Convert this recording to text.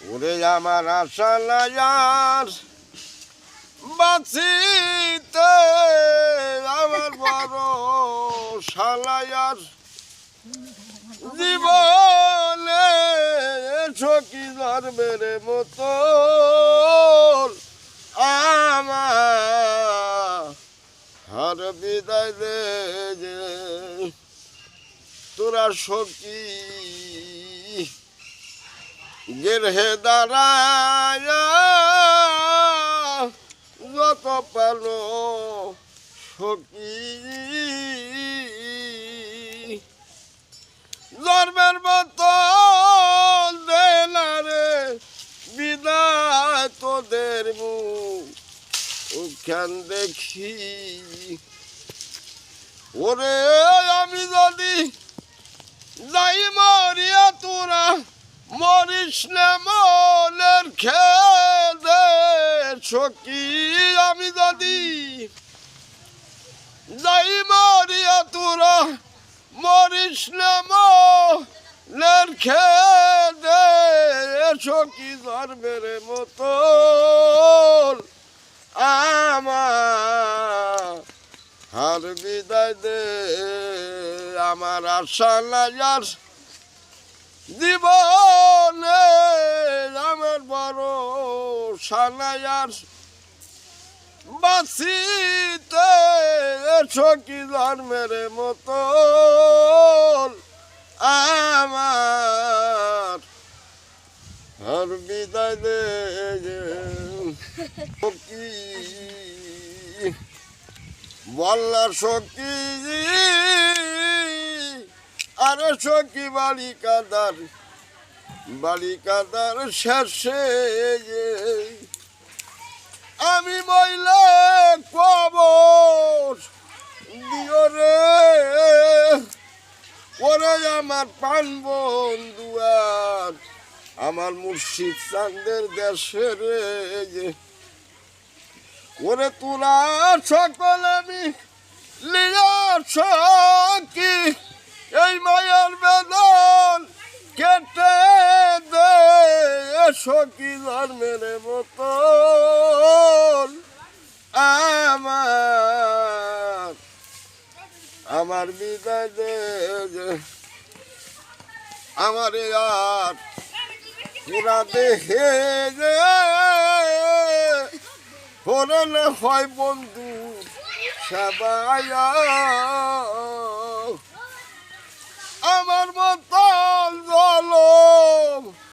ওরে আমার আশা লায়ার বাঁচিতে আমার বড় শালায়ার জীবনে সখী ধর্মের মতো আমার বিদায় দে যে তোরা সখী গেরহে দাঁড়ায় যত পালো সখী জন্মের মতো দেনারে বিদায় তোদের মুখান দেখি ওরে আমি যদি যাই মরিয়া তোরা মরিস না মনের খেদে সখী আমি যদি যাই মরিয়া তোরা মরিস না মনের খেদে সখী ধর্মের মতো আমার বিদায় দে আমার আশা লাগার জীবনে আমার বড় সানায়ার বাঁচিতে সখী ধর্মের মতো আমার আর বিদায় দে সখী বল্লা সখী আরে সখী বালিকাদার শেষে আমি মইলে কবর দিও রে ওরে আমার পান বন্ধুয়ার আমার মুর্শিদ চাঁদের দেশে রে ওরে তোরা সকল আমি লিয়ার সখী এই মায়ার বেদন কেটে দে সখী ধর্মের মতো আমার বিদায় দে আমার আর পুরা দেহে যে হরলে হয় বন্ধু সবাই আমার মতো জল